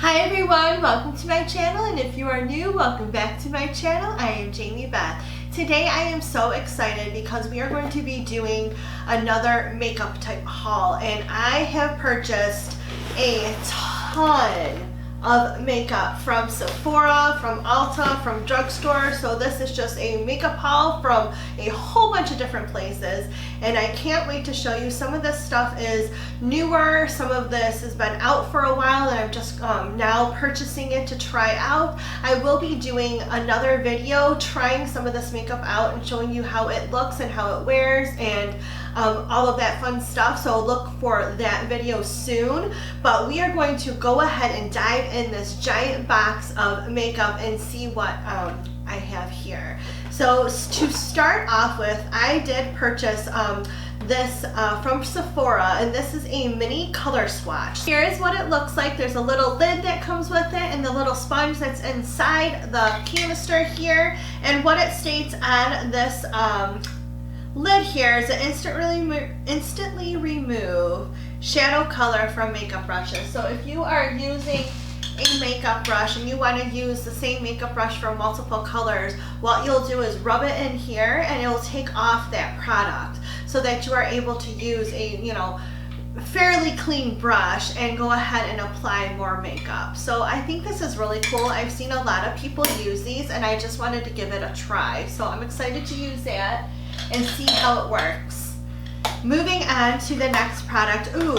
Hi everyone, welcome to my channel, and if you are new, welcome back to my channel. I am Jamie Beth. Today I am so excited because we are going to be doing another makeup type haul, and I have purchased a ton of makeup from Sephora, from Ulta, from drugstore. So this is just a makeup haul from a whole bunch of different places, and I can't wait to show you. Some of this stuff is newer, some of this has been out for a while, and I'm just now purchasing it to try out. I will be doing another video trying some of this makeup out and showing you how it looks and how it wears and all of that fun stuff, so look for that video soon. But we are going to go ahead and dive in this giant box of makeup and see what I have here. So to start off with, I did purchase this from Sephora, and this is a mini color swatch. Here's what it looks like. There's a little lid that comes with it and the little sponge that's inside the canister here, and what it states on this lid here is to instantly remove shadow color from makeup brushes. So if you are using a makeup brush and you want to use the same makeup brush for multiple colors, what you'll do is rub it in here and it'll take off that product so that you are able to use a fairly clean brush and go ahead and apply more makeup. So I think this is really cool. I've seen a lot of people use these and I just wanted to give it a try. So I'm excited to use that and see how it works. Moving on to the next product. Ooh,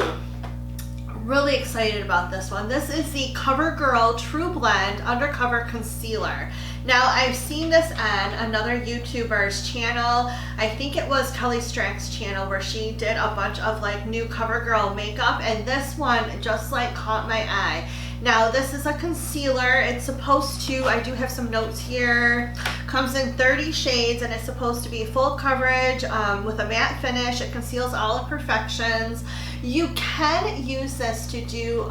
really excited about this one. This is the CoverGirl TruBlend Undercover Concealer. Now I've seen this on another YouTuber's channel. I think it was Kelly Strack's channel, where she did a bunch of like new CoverGirl makeup, and this one just like caught my eye. Now this is a concealer. It's supposed to, I do have some notes here, comes in 30 shades and it's supposed to be full coverage with a matte finish. It conceals all imperfections. You can use this to do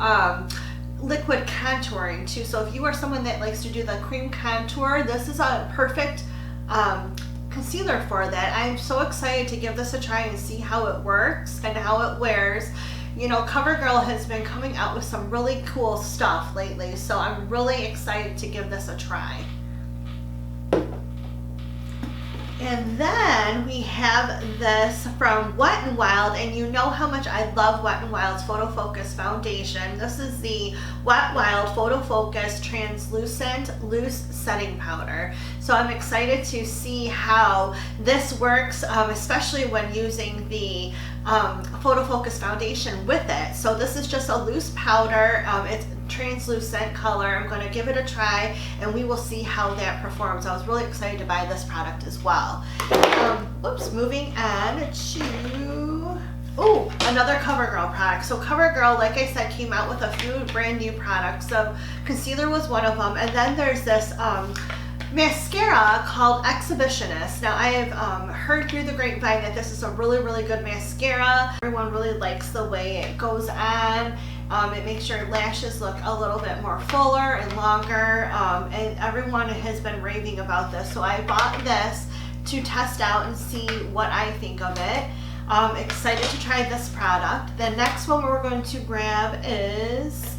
liquid contouring too. So if you are someone that likes to do the cream contour, this is a perfect concealer for that. I'm so excited to give this a try and see how it works and how it wears. You know, CoverGirl has been coming out with some really cool stuff lately, so I'm really excited to give this a try. And then we have this from Wet n Wild, and you know how much I love Wet n Wild's Photofocus foundation. This is the Wet n Wild Photofocus Translucent Loose Setting Powder. So I'm excited to see how this works, especially when using the Photofocus foundation with it. So this is just a loose powder. It's translucent color. I'm going to give it a try and we will see how that performs. I was really excited to buy this product as well. Moving on to another CoverGirl product. So CoverGirl, like I said, came out with a few brand new products. So concealer was one of them, and then there's this mascara called Exhibitionist. Now I have heard through the grapevine that this is a really, really good mascara. Everyone really likes the way it goes on. It makes your lashes look a little bit more fuller and longer, and everyone has been raving about this. So I bought this to test out and see what I think of it. Excited to try this product. The next one we're going to grab is,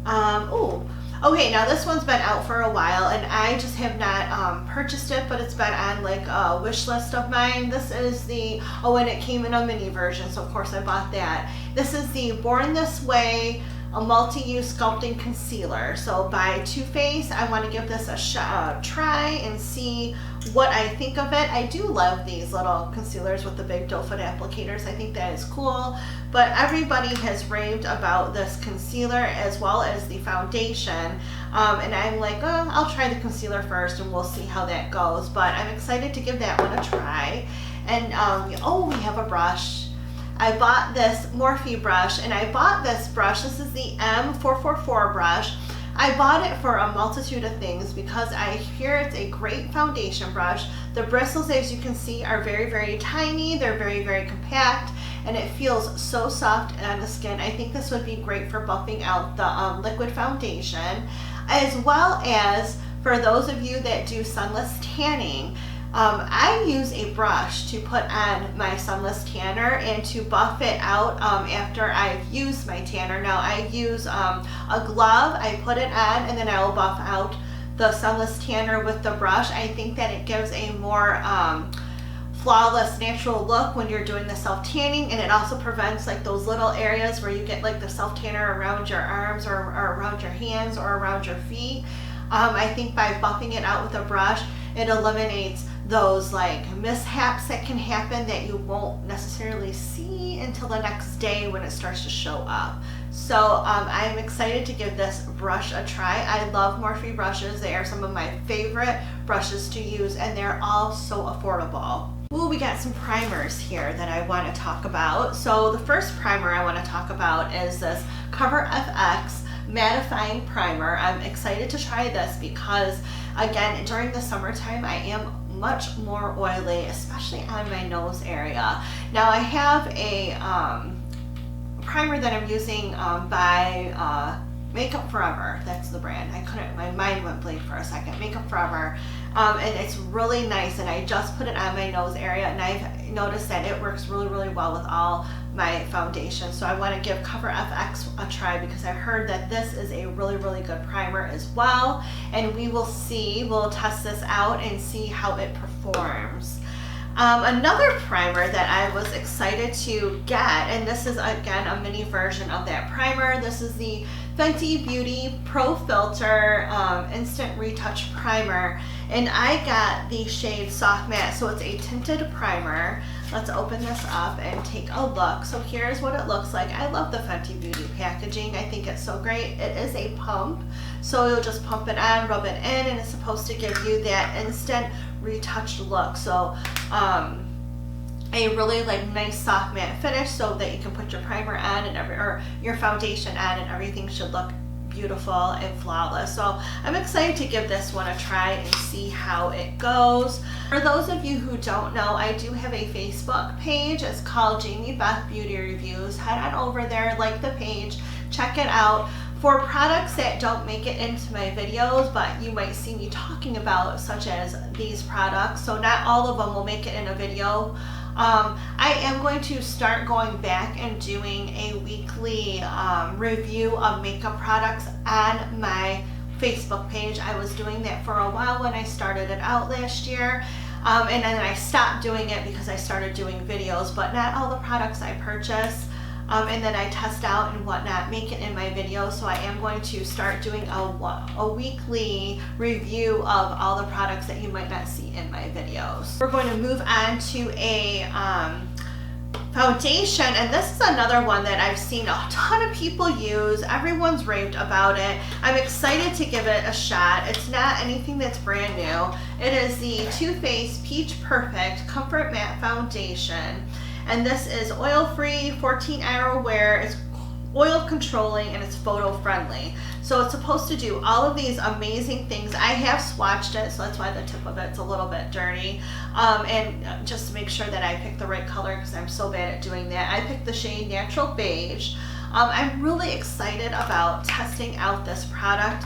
okay, now this one's been out for a while and I just have not purchased it, but it's been on like a wish list of mine. This is the, and it came in a mini version, so of course I bought that. This is the Born This Way, a multi-use sculpting concealer. So by Too Faced. I want to give this a try and see what I think of it. I do love these little concealers with the big doe foot applicators. I think that is cool, but everybody has raved about this concealer as well as the foundation, and I'm like, I'll try the concealer first and we'll see how that goes. But I'm excited to give that one a try. And we have a brush. I bought this Morphe brush, and I bought this brush. This is the M444 brush. I bought it for a multitude of things because I hear it's a great foundation brush. The bristles, as you can see, are very, very tiny. They're very, very compact, and it feels so soft on the skin. I think this would be great for buffing out the liquid foundation, as well as for those of you that do sunless tanning. I use a brush to put on my sunless tanner and to buff it out after I've used my tanner. Now I use a glove, I put it on, and then I will buff out the sunless tanner with the brush. I think that it gives a more flawless natural look when you're doing the self tanning, and it also prevents like those little areas where you get like the self tanner around your arms or around your hands or around your feet. I think by buffing it out with a brush, it eliminates those like mishaps that can happen that you won't necessarily see until the next day when it starts to show up. So I'm excited to give this brush a try. I love Morphe brushes. They are some of my favorite brushes to use, and they're all so affordable. Ooh, we got some primers here that I want to talk about. So the first primer I want to talk about is this CoverFX Mattifying Primer. I'm excited to try this because, again, during the summertime, I am much more oily, especially on my nose area. Now I have a primer that I'm using by Makeup Forever. That's the brand. My mind went blank for a second. Makeup Forever. And it's really nice, and I just put it on my nose area, and I've noticed that it works really, really well with all my foundation. So I want to give CoverFX a try because I've heard that this is a really, really good primer as well, and we'll test this out and see how it performs. Another primer that I was excited to get, and this is again a mini version of that primer. This is the Fenty Beauty Pro Filter Instant Retouch Primer, and I got the shade Soft Matte, so it's a tinted primer. Let's open this up and take a look. So here's what it looks like. I love the Fenty Beauty packaging. I think it's so great. It is a pump, so you'll just pump it on, rub it in, and it's supposed to give you that instant retouched look. So a really like nice soft matte finish so that you can put your primer on and or your foundation on, and everything should look beautiful and flawless. So I'm excited to give this one a try and see how it goes. For those of you who don't know, I do have a Facebook page. It's called Jamie Beth Beauty Reviews. Head on over there, like the page, check it out. For products that don't make it into my videos, but you might see me talking about, such as these products, so not all of them will make it in a video. I am going to start going back and doing a weekly review of makeup products on my Facebook page. I was doing that for a while when I started it out last year, and then I stopped doing it because I started doing videos, but not all the products I purchase and then I test out and whatnot make it in my videos. So I am going to start doing a weekly review of all the products that you might not see in my videos. We're going to move on to a foundation, and this is another one that I've seen a ton of people use. Everyone's raved about it. I'm excited to give it a shot. It's not anything that's brand new. It is the Too Faced Peach Perfect Comfort Matte Foundation, and this is oil-free, 14-hour wear. It's oil controlling, and it's photo friendly. So it's supposed to do all of these amazing things. I have swatched it, so that's why the tip of it's a little bit dirty. And just to make sure that I pick the right color, because I'm so bad at doing that, I picked the shade Natural Beige. I'm really excited about testing out this product.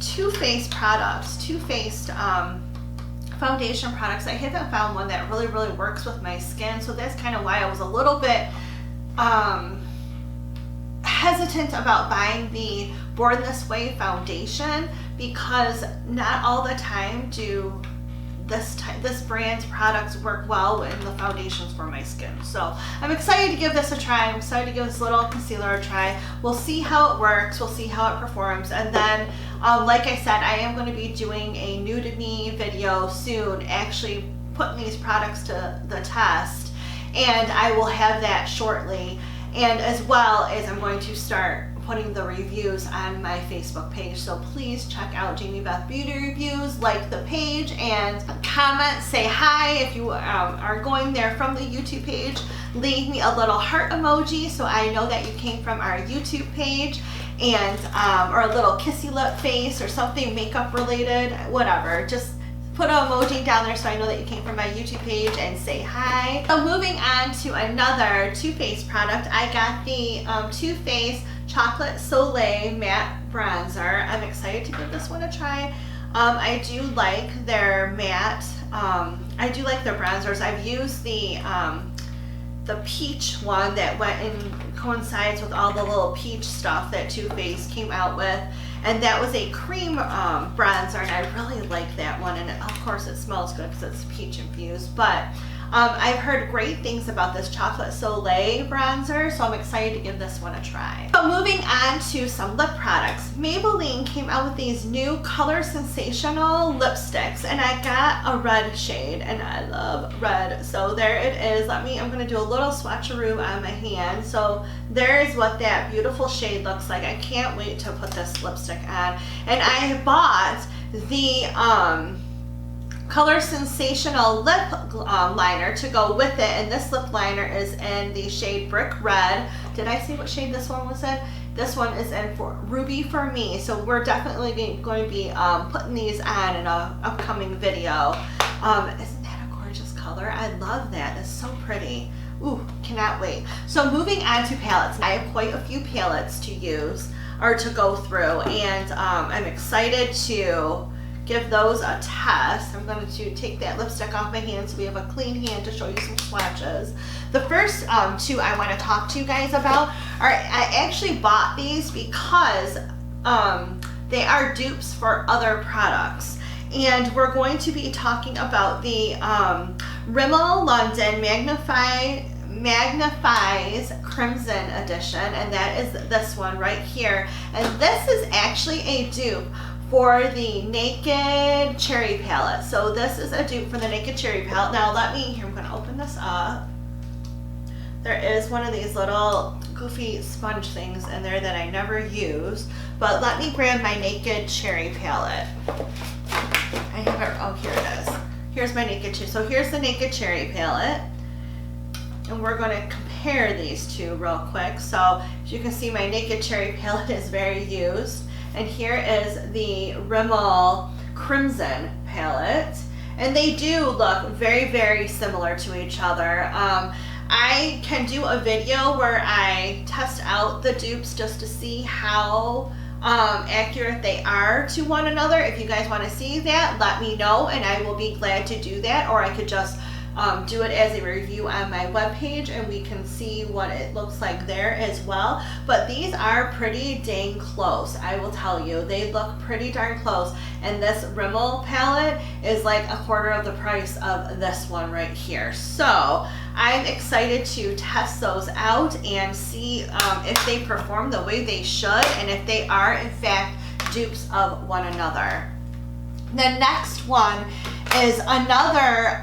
Too Faced products, Too Faced foundation products. I haven't found one that really works with my skin, so that's kind of why I was a little bit hesitant about buying the Born This Way foundation, because not all the time do this brand's products work well in the foundations for my skin. So I'm excited to give this a try. I'm excited to give this little concealer a try. We'll see how it works. We'll see how it performs. And then, like I said, I am going to be doing a new to me video soon, actually putting these products to the test, and I will have that shortly. And as well as I'm going to start putting the reviews on my Facebook page. So please check out Jamie Beth Beauty Reviews, like the page, and comment, say hi. If you are going there from the YouTube page, leave me a little heart emoji so I know that you came from our YouTube page, and or a little kissy lip face or something makeup related, whatever. Just put an emoji down there so I know that you came from my YouTube page and say hi. So moving on to another Too Faced product, I got the Too Faced Chocolate Soleil Matte Bronzer. I'm excited to give this one a try. I do like their matte, I do like their bronzers. I've used the peach one that went and coincides with all the little peach stuff that Too Faced came out with, and that was a cream bronzer, and I really like that one, and of course it smells good because it's peach infused. But I've heard great things about this Chocolate Soleil bronzer, so I'm excited to give this one a try. So moving on to some lip products. Maybelline came out with these new Color Sensational lipsticks, and I got a red shade, and I love red. So there it is. I'm gonna do a little swatcheroo on my hand. So there is what that beautiful shade looks like. I can't wait to put this lipstick on. And I bought the Color Sensational lip liner to go with it, and this lip liner is in the shade Brick Red. Did I say what shade this one was in? This one is in for Ruby for Me, so we're definitely going to be putting these on in an upcoming video. Isn't that a gorgeous color? I love that. It's so pretty. Ooh, cannot wait. So moving on to palettes. I have quite a few palettes to use or to go through, and I'm excited to give those a test. I'm going to take that lipstick off my hand so we have a clean hand to show you some swatches. The first two I want to talk to you guys about are, I actually bought these because they are dupes for other products. And we're going to be talking about the Rimmel London Magnifies Crimson Edition, and that is this one right here. And this is actually a dupe for the Naked Cherry palette. So this is a dupe for the Naked Cherry palette. Now here, I'm gonna open this up. There is one of these little goofy sponge things in there that I never use, but let me grab my Naked Cherry palette. I have it, oh, here it is. Here's my Naked Cherry. So here's the Naked Cherry palette, and we're gonna compare these two real quick. So as you can see, my Naked Cherry palette is very used. And here is the Rimmel Crimson palette. And they do look very, very similar to each other. I can do a video where I test out the dupes just to see how accurate they are to one another. If you guys want to see that, let me know, and I will be glad to do that. Or I could just do it as a review on my webpage, and we can see what it looks like there as well. But these are pretty dang close, I will tell you. They look pretty darn close, and this Rimmel palette is like a quarter of the price of this one right here. So I'm excited to test those out and see if they perform the way they should, and if they are in fact dupes of one another. The next one is another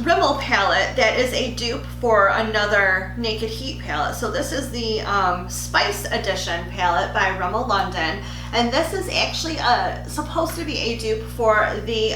Rimmel palette that is a dupe for another Naked Heat palette. So this is the Spice Edition palette by Rimmel London, and this is actually supposed to be a dupe for the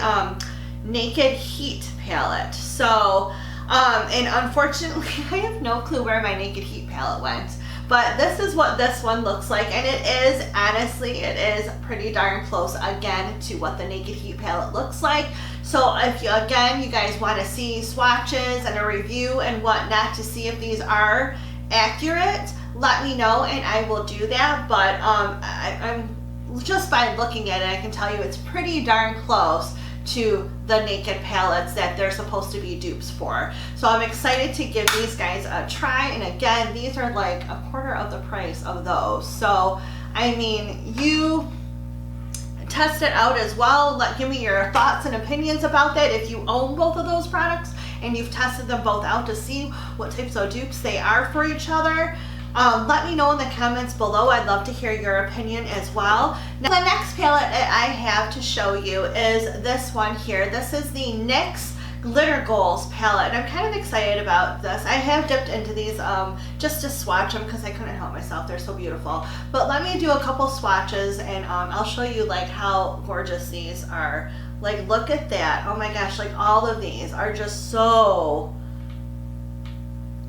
Naked Heat palette. So and unfortunately I have no clue where my Naked Heat palette went, but this is what this one looks like, and it is, honestly, it is pretty darn close again to what the Naked Heat palette looks like. So if you, again, you guys want to see swatches and a review and whatnot to see if these are accurate, let me know and I will do that. But I'm just by looking at it, I can tell you it's pretty darn close to the Naked palettes that they're supposed to be dupes for. So I'm excited to give these guys a try, and again, these are like a quarter of the price of those. So I mean, you test it out as well. Give me your thoughts and opinions about that if you own both of those products and you've tested them both out to see what types of dupes they are for each other. Let me know in the comments below. I'd love to hear your opinion as well. Now, the next palette that I have to show you is this one here. This is the NYX Glitter Goals palette, and I'm kind of excited about this. I have dipped into these just to swatch them because I couldn't help myself. They're so beautiful. But let me do a couple swatches, and I'll show you like how gorgeous these are. Like, look at that. Oh my gosh, like all of these are just so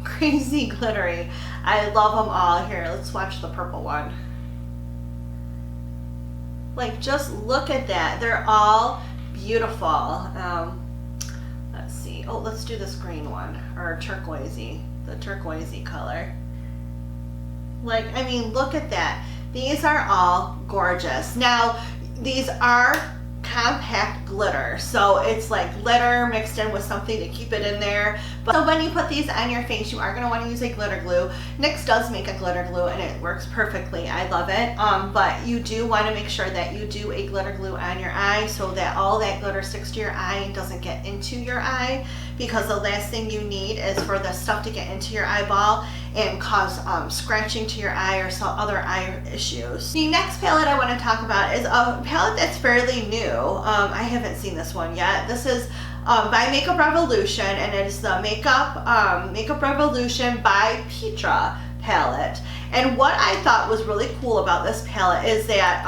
crazy glittery. I love them all. Here, let's swatch the purple one. Like, just look at that. They're all beautiful. Let's see. Oh, let's do this green one, or turquoisey, the turquoisey color. Like, I mean, look at that. These are all gorgeous. Now, these are compact glitter, so it's like glitter mixed in with something to keep it in there. But so when you put these on your face, you are going to want to use a glitter glue. NYX does make a glitter glue and it works perfectly. I love it. But you do want to make sure that you do a glitter glue on your eye so that all that glitter sticks to your eye and doesn't get into your eye, because the last thing you need is for the stuff to get into your eyeball and cause scratching to your eye or some other eye issues. The next palette I want to talk about is a palette that's fairly new. I haven't seen this one yet. This is by Makeup Revolution, and it's the Makeup Revolution by Petra palette. And what I thought was really cool about this palette is that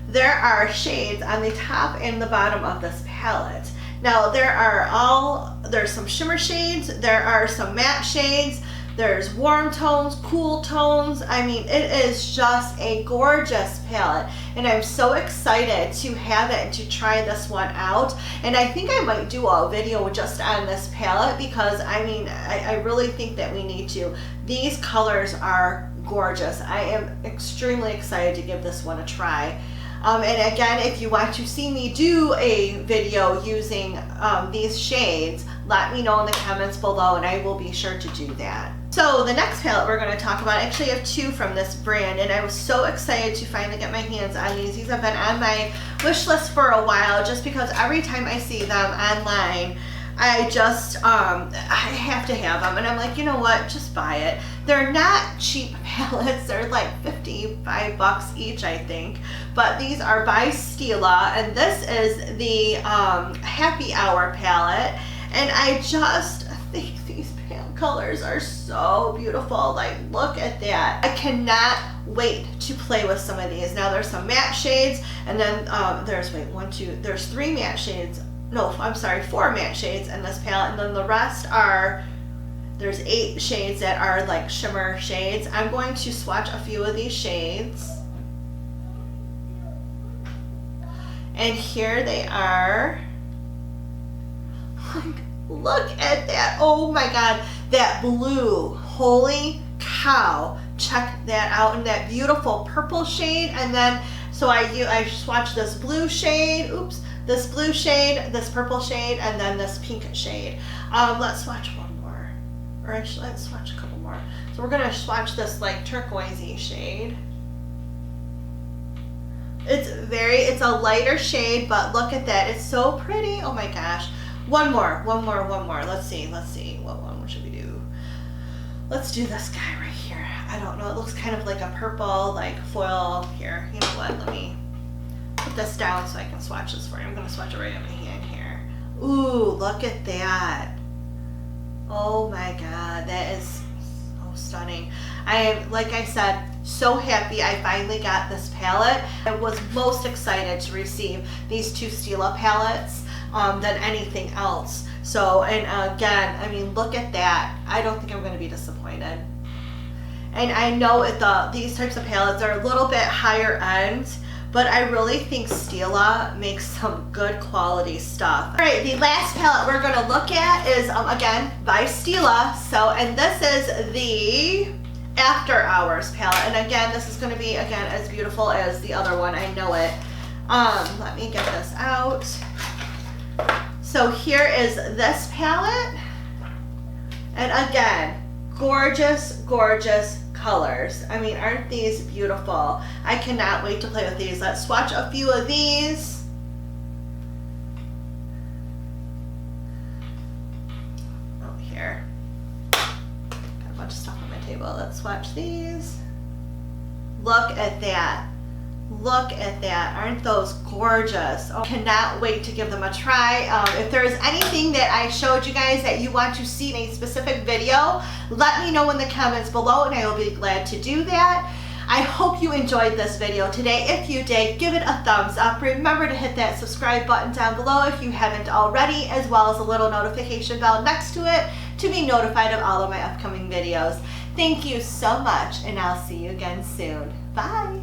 there are shades on the top and the bottom of this palette. Now there's some shimmer shades, there are some matte shades, there's warm tones, cool tones. I mean, it is just a gorgeous palette, and I'm so excited to have it and to try this one out. And I think I might do a video just on this palette, because I mean, I really think that we need to. These colors are gorgeous. I am extremely excited to give this one a try. And again, if you want to see me do a video using these shades, let me know in the comments below and I will be sure to do that. So the next palette we're going to talk about, I actually have two from this brand, and I was so excited to finally get my hands on these. These have been on my wish list for a while, just because every time I see them online, I just, I have to have them. And I'm like, you know what, just buy it. They're not cheap palettes. They're like 55 bucks each, I think. But these are by Stila, and this is the Happy Hour palette. And I just think these colors are so beautiful. Like, look at that. I cannot wait to play with some of these. Now there's some matte shades, and then there's three matte shades. No, I'm sorry, 4 matte shades in this palette, and then the rest are, there's 8 shades that are like shimmer shades. I'm going to swatch a few of these shades. And here they are. Like, look at that. Oh my God, that blue. Holy cow. Check that out. And that beautiful purple shade. And then, so I swatched this blue shade. Oops. This blue shade, this purple shade, and then this pink shade. Let's swatch one more. Or actually, let's swatch a couple more. So we're gonna swatch this like turquoisey shade. It's a lighter shade, but look at that. It's so pretty. Oh my gosh. One more. Let's see. What one should we do? Let's do this guy right here. I don't know. It looks kind of like a purple, like foil. Here, you know what? Let me put this down so I can swatch this for you. I'm going to swatch it right on my hand here. Ooh, look at that. Oh my God, that is so stunning. I am, like I said, so happy I finally got this palette. I was most excited to receive these two Stila palettes than anything else. So, and again, I mean, look at that. I don't think I'm going to be disappointed. And I know these types of palettes are a little bit higher end, but I really think Stila makes some good quality stuff. All right, the last palette we're gonna look at is, again, by Stila. So, and this is the After Hours palette. And again, this is gonna be, again, as beautiful as the other one, I know it. Let me get this out. So here is this palette. And again, gorgeous, gorgeous colors. I mean, aren't these beautiful? I cannot wait to play with these. Let's swatch a few of these. Oh, here. Got a bunch of stuff on my table. Let's swatch these. Look at that. Look at that. Aren't those gorgeous? Oh, cannot wait to give them a try. If there is anything that I showed you guys that you want to see in a specific video, let me know in the comments below and I will be glad to do that. I hope you enjoyed this video today. If you did, give it a thumbs up. Remember to hit that subscribe button down below if you haven't already, as well as a little notification bell next to it to be notified of all of my upcoming videos. Thank you so much, and I'll see you again soon. Bye.